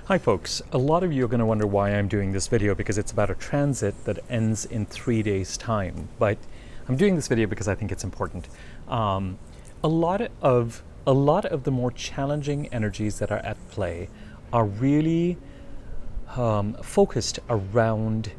Hi folks, a lot of you are going to wonder why I'm doing this video because it's about a transit that ends in 3 days time, but I'm doing this video because I think it's important. A lot of the more challenging energies that are at play are really focused around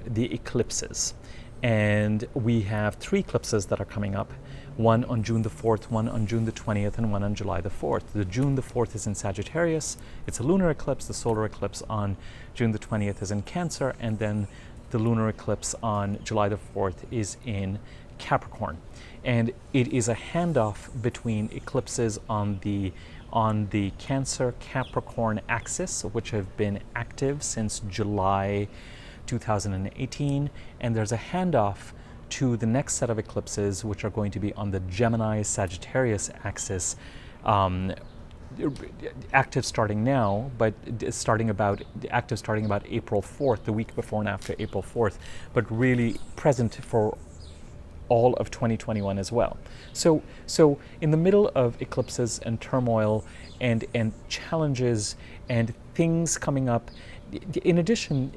the eclipses. And we have 3 eclipses that are coming up, one on June the 4th, one on June the 20th, and one on July the 4th. The June the 4th is in Sagittarius. It's a lunar eclipse. The solar eclipse on June the 20th is in Cancer, and then the lunar eclipse on July the 4th is in Capricorn. And it is a handoff between eclipses on the Cancer-Capricorn axis, which have been active since July 2018, and there's a handoff to the next set of eclipses, which are going to be on the Gemini-Sagittarius axis, active starting now, but active starting about April 4th, the week before and after April 4th, but really present for all of 2021 as well. So in the middle of eclipses and turmoil and challenges and things coming up, in addition,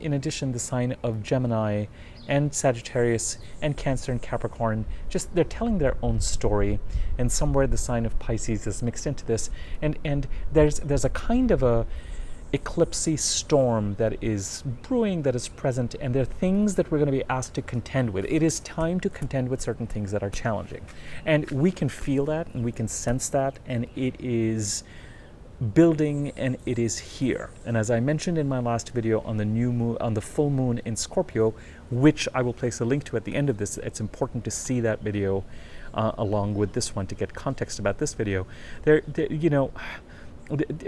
the sign of Gemini and Sagittarius and Cancer and Capricorn, just they're telling their own story, and somewhere the sign of Pisces is mixed into this, and there's a kind of a eclipsy storm that is brewing, that is present, and there are things that we're going to be asked to contend with. It is time to contend with certain things that are challenging, and we can feel that and we can sense that, and it is building and it is here. And as I mentioned in my last video on the new moon, on the full moon in Scorpio, which I will place a link to at the end of this, it's important to see that video along with this one to get context about this video.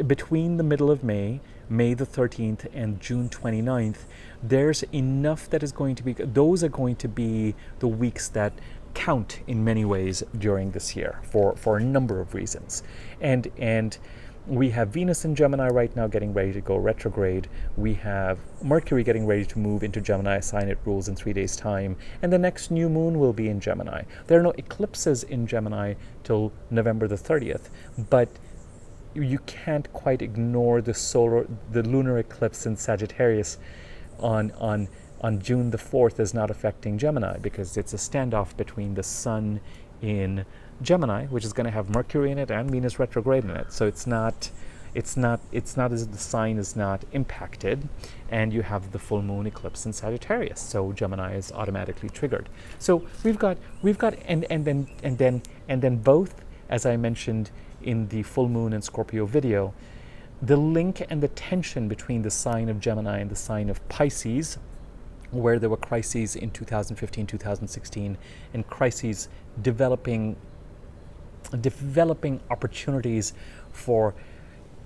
Between the middle of May the 13th and June 29th, there's enough that is going to be, those are going to be the weeks that count in many ways during this year for a number of reasons. And we have Venus in Gemini right now getting ready to go retrograde. We have Mercury getting ready to move into Gemini, a sign it rules in 3 days' time. And the next new moon will be in Gemini. There are no eclipses in Gemini till November the 30th, but you can't quite ignore the lunar eclipse in Sagittarius on June the 4th is not affecting Gemini, because it's a standoff between the sun in Gemini, which is going to have Mercury in it and Venus retrograde in it. So it's not as if the sign is not impacted, and you have the full moon eclipse in Sagittarius, so Gemini is automatically triggered. So we've got and then both, as I mentioned in the full moon and Scorpio video, the link and the tension between the sign of Gemini and the sign of Pisces, where there were crises in 2015, 2016, and crises developing opportunities for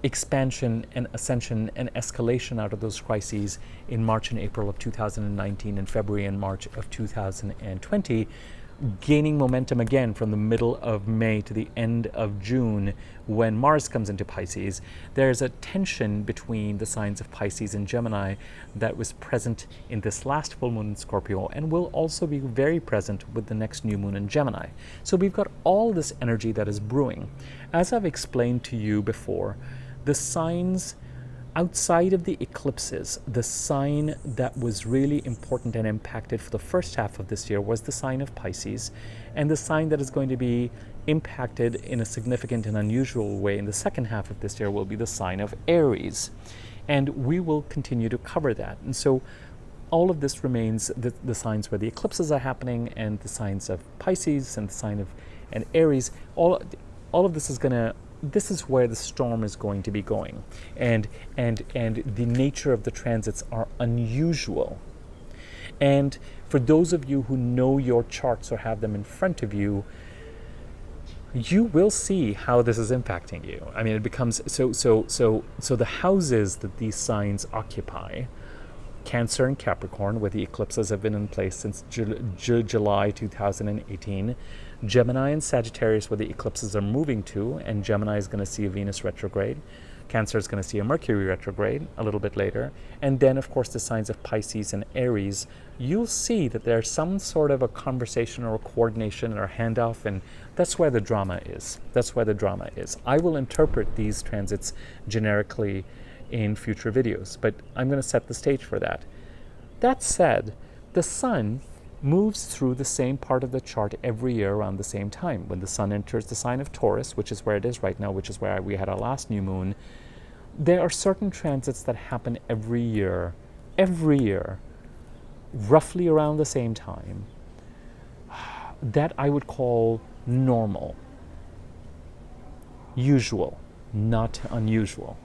expansion and ascension and escalation out of those crises in March and April of 2019 and February and March of 2020, gaining momentum again from the middle of May to the end of June when Mars comes into Pisces. There's a tension between the signs of Pisces and Gemini that was present in this last full moon in Scorpio and will also be very present with the next new moon in Gemini. So we've got all this energy that is brewing. As I've explained to you before, the signs outside of the eclipses, the sign that was really important and impacted for the first half of this year was the sign of Pisces, and the sign that is going to be impacted in a significant and unusual way in the second half of this year will be the sign of Aries. And we will continue to cover that. And so all of this remains the signs where the eclipses are happening, and the signs of Pisces and the sign of Aries. All of this is going to, this is where the storm is going to be going, and the nature of the transits are unusual. And for those of you who know your charts or have them in front of you, you will see how this is impacting you. I mean, it becomes so the houses that these signs occupy Cancer and Capricorn, where the eclipses have been in place since July 2018. Gemini and Sagittarius, where the eclipses are moving to, and Gemini is going to see a Venus retrograde. Cancer is going to see a Mercury retrograde a little bit later. And then, of course, the signs of Pisces and Aries. You'll see that there's some sort of a conversation or a coordination or a handoff, and that's where the drama is. That's where the drama is. I will interpret these transits generically in future videos, but I'm going to set the stage for that. That said, the Sun moves through the same part of the chart every year around the same time. When the Sun enters the sign of Taurus, which is where it is right now, which is where we had our last new moon, there are certain transits that happen every year, roughly around the same time, that I would call normal, usual, not unusual.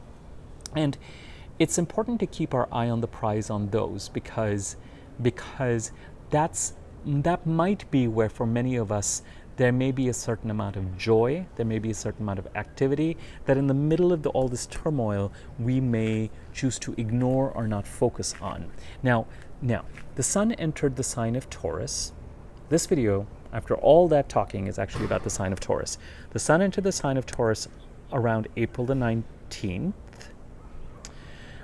And it's important to keep our eye on the prize on those because that might be where, for many of us, there may be a certain amount of joy, there may be a certain amount of activity that in the middle of all this turmoil we may choose to ignore or not focus on. Now, the Sun entered the sign of Taurus. This video, after all that talking, is actually about the sign of Taurus. The Sun entered the sign of Taurus around April the 19th.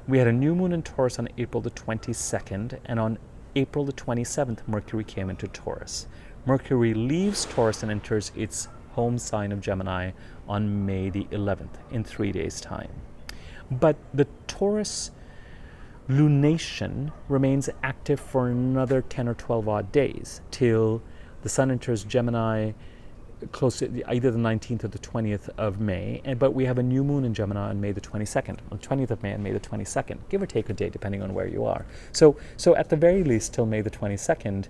We had a new moon in Taurus on April the 22nd, and on April the 27th, Mercury came into Taurus. Mercury leaves Taurus and enters its home sign of Gemini on May the 11th, in 3 days' time. But the Taurus lunation remains active for another 10 or 12 odd days till the Sun enters Gemini close to either the 19th or the 20th of May, but we have a new moon in Gemini on May the 22nd, on the 20th of May and May the 22nd, give or take a day depending on where you are. So at the very least till May the 22nd,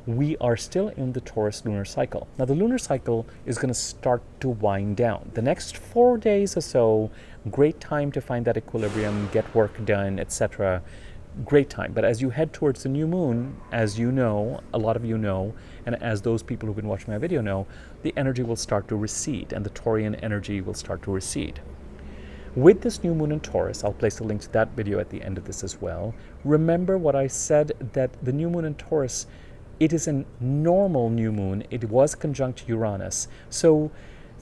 we are still in the Taurus lunar cycle. Now the lunar cycle is going to start to wind down. The next 4 days or so, great time to find that equilibrium, get work done, etc. Great time. But as you head towards the new moon, as you know, a lot of you know, and as those people who've been watching my video know, the energy will start to recede and the Taurian energy will start to recede. With this new moon in Taurus, I'll place a link to that video at the end of this as well. Remember what I said, that the new moon in Taurus, it is a normal new moon. It was conjunct Uranus. So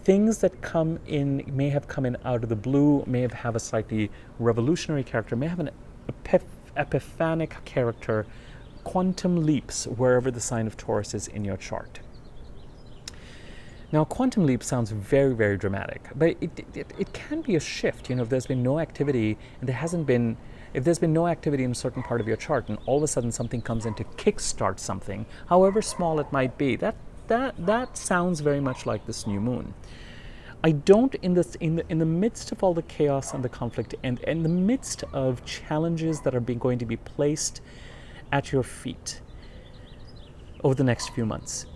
things that come in, may have come in out of the blue, may have a slightly revolutionary character, may have an epiphanic character, quantum leaps wherever the sign of Taurus is in your chart. Now, quantum leap sounds very, very dramatic, but it can be a shift. You know, if there's been no activity and if there's been no activity in a certain part of your chart and all of a sudden something comes in to kickstart something, however small it might be, that sounds very much like this new moon. I don't, in the midst of all the chaos and the conflict and in the midst of challenges that are going to be placed at your feet over the next few months,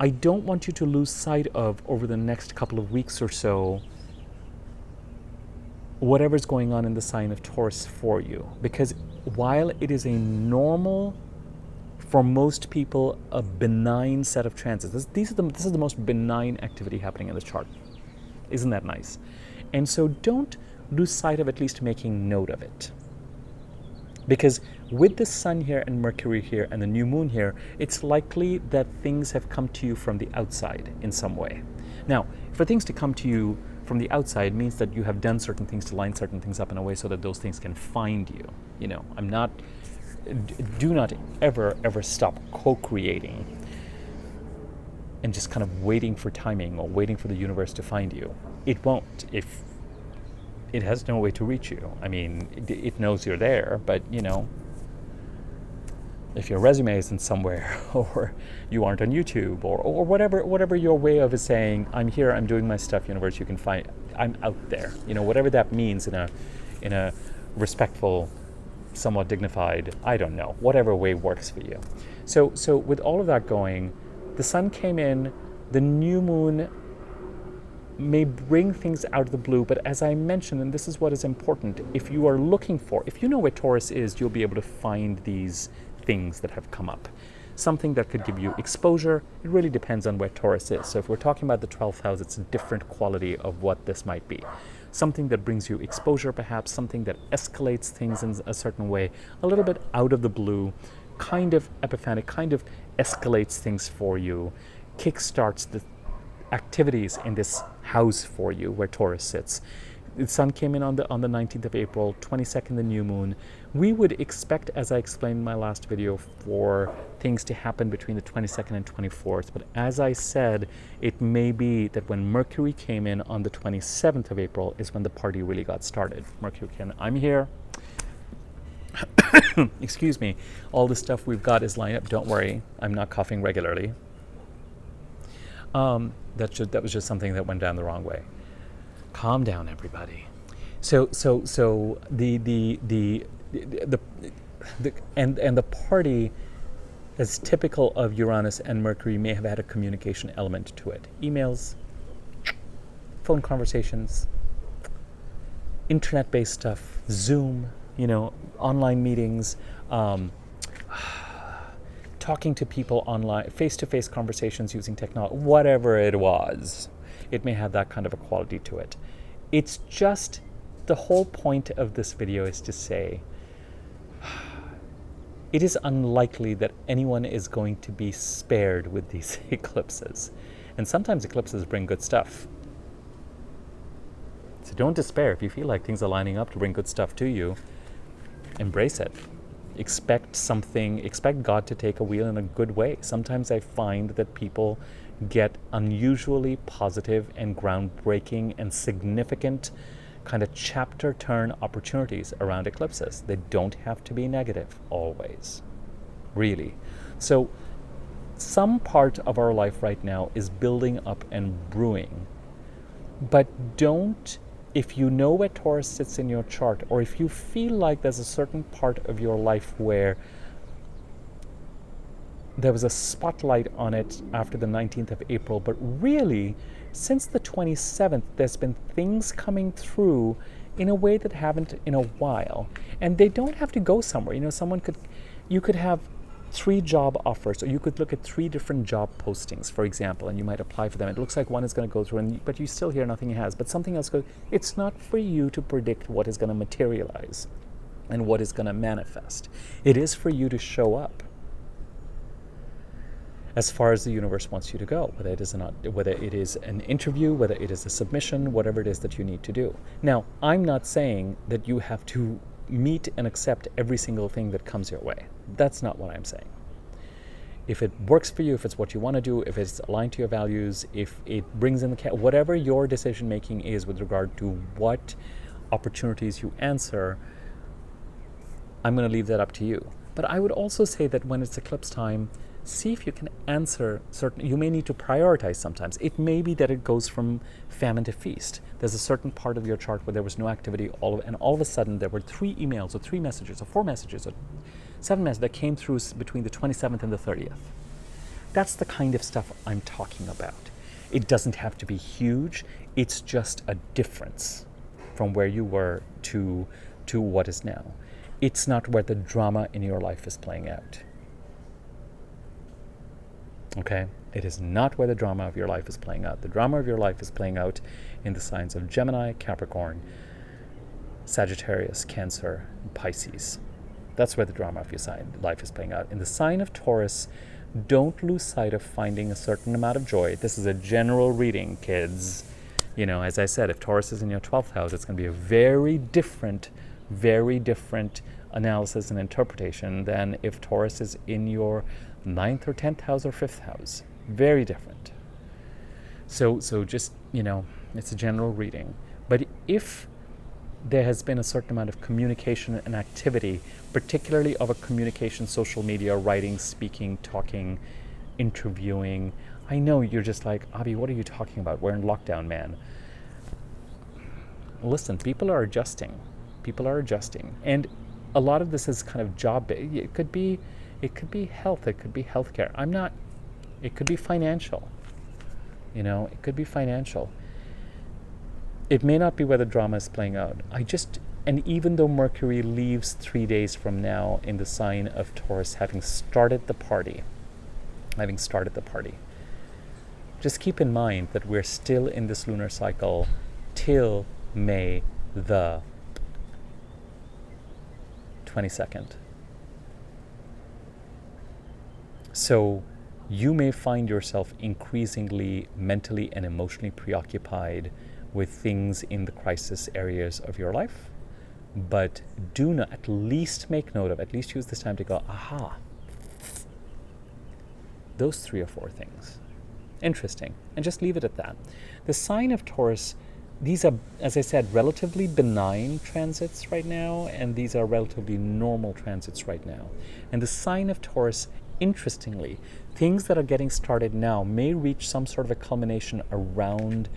I don't want you to lose sight of, over the next couple of weeks or so, whatever's going on in the sign of Taurus for you. Because while it is a normal, for most people, a benign set of transits, this is the most benign activity happening in the chart. Isn't that nice? And so don't lose sight of at least making note of it. Because with the Sun here and Mercury here and the new moon here, it's likely that things have come to you from the outside in some way. Now, for things to come to you from the outside means that you have done certain things to line certain things up in a way so that those things can find you. You know, do not ever stop co-creating and just kind of waiting for timing or waiting for the universe to find you. It won't. If it has no way to reach you. I mean, it knows you're there, but you know, if your resume isn't somewhere, or you aren't on YouTube, or whatever your way of is saying, I'm here, I'm doing my stuff, universe, you can find, I'm out there. You know, whatever that means in a respectful, somewhat dignified, I don't know, whatever way works for you. So with all of that going, the Sun came in, the new moon may bring things out of the blue, but as I mentioned, and this is what is important, if you are looking for, if you know where Taurus is, you'll be able to find these things that have come up. Something that could give you exposure, it really depends on where Taurus is. So if we're talking about the 12th house, it's a different quality of what this might be. something that brings you exposure, perhaps something that escalates things in a certain way, a little bit out of the blue, kind of epiphanic, kind of escalates things for you, kickstarts the activities in this house for you where Taurus sits. The sun came in on the 19th of April, 22nd the new moon. We would expect, as I explained in my last video, for things to happen between the 22nd and 24th. But as I said, it may be that when Mercury came in on the 27th of April is when the party really got started. Mercury came in. I'm here. Excuse me. All the stuff we've got is lined up. Don't worry. I'm not coughing regularly. That was just something that went down the wrong way. Calm down, everybody. So the party, as typical of Uranus and Mercury, may have had a communication element to it. Emails, phone conversations, internet-based stuff, Zoom, online meetings, talking to people online, face-to-face conversations using technology, whatever it was. It may have that kind of a quality to it. It's just, the whole point of this video is to say, it is unlikely that anyone is going to be spared with these eclipses. And sometimes eclipses bring good stuff. So don't despair. If you feel like things are lining up to bring good stuff to you, embrace it. Expect God to take a wheel in a good way. Sometimes I find that people get unusually positive and groundbreaking and significant kind of chapter turn opportunities around eclipses. They don't have to be negative always, really. So some part of our life right now is building up and brewing, but if you know where Taurus sits in your chart, or if you feel like there's a certain part of your life where there was a spotlight on it after the 19th of April, but really, since the 27th, there's been things coming through in a way that haven't in a while. And they don't have to go somewhere. You could have 3 job offers, or you could look at 3 different job postings, for example, and you might apply for them. It looks like one is going to go through, but you still hear nothing has, but something else goes. It's not for you to predict what is going to materialize and what is going to manifest. It is for you to show up as far as the universe wants you to go, whether it is an interview, whether it is a submission, whatever it is that you need to do. Now, I'm not saying that you have to meet and accept every single thing that comes your way. That's not what I'm saying. If it works for you, if it's what you want to do, if it's aligned to your values, if it brings in whatever your decision making is with regard to what opportunities you answer, I'm going to leave that up to you. But I would also say that when it's eclipse time, see if you can answer you may need to prioritize sometimes. It may be that it goes from famine to feast. There's a certain part of your chart where there was no activity, and all of a sudden there were 3 emails or 3 messages or 4 messages or 7 messages that came through between the 27th and the 30th. That's the kind of stuff I'm talking about. It doesn't have to be huge. It's just a difference from where you were to what is now. It's not where the drama in your life is playing out. Okay? It is not where the drama of your life is playing out. The drama of your life is playing out in the signs of Gemini, Capricorn, Sagittarius, Cancer, and Pisces. That's where the drama of your life is playing out. In the sign of Taurus, don't lose sight of finding a certain amount of joy. This is a general reading, kids. As I said, if Taurus is in your 12th house, it's going to be a very different analysis and interpretation than if Taurus is in your 9th or 10th house or 5th house. Very different. So just, it's a general reading. But if there has been a certain amount of communication and activity, particularly of a communication, social media, writing, speaking, talking, interviewing, I know you're just like, Abhi, what are you talking about? We're in lockdown, man. Listen, people are adjusting. And a lot of this is kind of job-based. It could be health, it could be healthcare. It could be financial. It could be financial. It may not be where the drama is playing out. And even though Mercury leaves 3 days from now in the sign of Taurus, having started the party, just keep in mind that we're still in this lunar cycle till May the 22nd. So you may find yourself increasingly mentally and emotionally preoccupied with things in the crisis areas of your life, but do not, at least make note of, at least use this time to go, aha, those 3 or 4 things. Interesting. And just leave it at that. The sign of Taurus, these are, as I said, relatively benign transits right now, and these are relatively normal transits right now. And the sign of Taurus, interestingly, things that are getting started now may reach some sort of a culmination around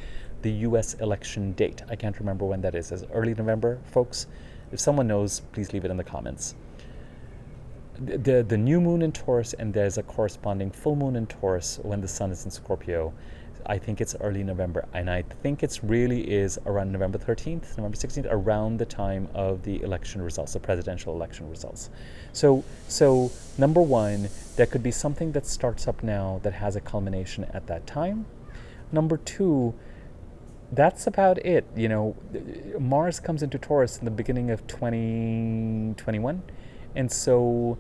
the US election date. I can't remember when that is. Is it early November, folks? If someone knows, please leave it in the comments. The new moon in Taurus, and there's a corresponding full moon in Taurus when the sun is in Scorpio. I think it's early November, and I think it's really is around November 13th, November 16th, around the time of the election results, the presidential election results. So number one, there could be something that starts up now that has a culmination at that time. Number two, that's about it. You know, Mars comes into Taurus in the beginning of 2021, and so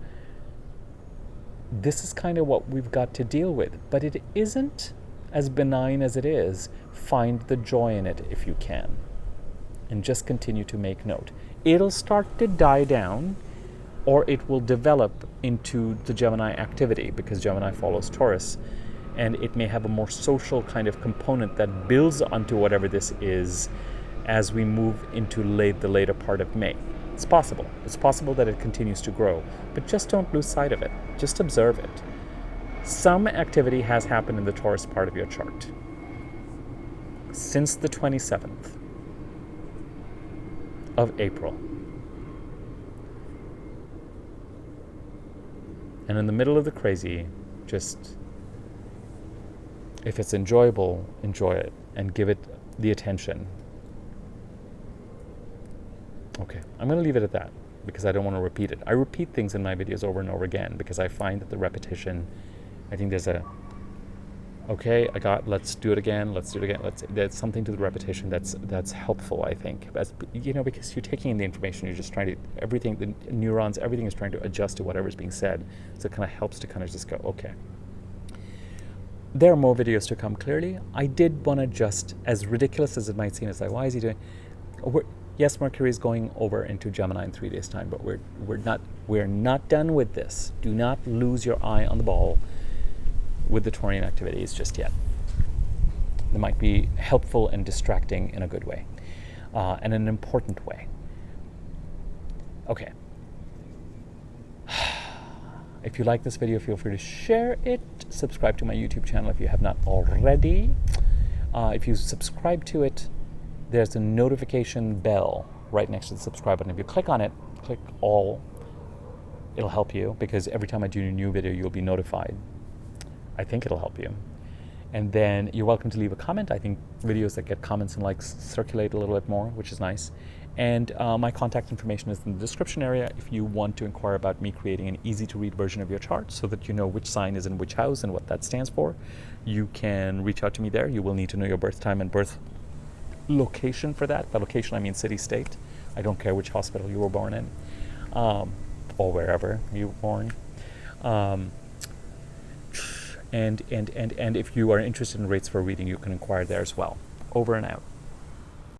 this is kind of what we've got to deal with. But it isn't as benign as it is. Find the joy in it if you can, and just continue to make note. It'll start to die down, or it will develop into the Gemini activity, because Gemini follows Taurus, and it may have a more social kind of component that builds onto whatever this is as we move into the later part of May. It's possible. It's possible that it continues to grow, but just don't lose sight of it. Just observe it. Some activity has happened in the Taurus part of your chart since the 27th of April. And in the middle of the crazy, just, if it's enjoyable, enjoy it and give it the attention. Okay, I'm going to leave it at that because I don't want to repeat it. I repeat things in my videos over and over again because I find that the repetition, I think there's let's do it again, there's something to the repetition that's helpful, I think. Because you're taking in the information, you're just trying to, the neurons, everything is trying to adjust to whatever's being said. So it kind of helps to kind of just go, okay. There are more videos to come, clearly. I did want to just, as ridiculous as it might seem, it's like, why is he doing? Yes, Mercury is going over into Gemini in 3 days' time, but we're not done with this. Do not lose your eye on the ball with the Taurian activities just yet. They might be helpful and distracting in a good way, and an important way. Okay. If you like this video, feel free to share it. Subscribe to my YouTube channel if you have not already. If you subscribe to it, there's a notification bell right next to the subscribe button. If you click on it, click all, it'll help you, because every time I do a new video, you'll be notified. I think it'll help you. And then you're welcome to leave a comment. I think videos that get comments and likes circulate a little bit more, which is nice. And my contact information is in the description area if you want to inquire about me creating an easy-to-read version of your chart so that you know which sign is in which house and what that stands for. You can reach out to me there. You will need to know your birth time and birth location for that. By location, I mean city, state. I don't care which hospital you were born in, or wherever you were born. And if you are interested in rates for reading, you can inquire there as well. Over and out.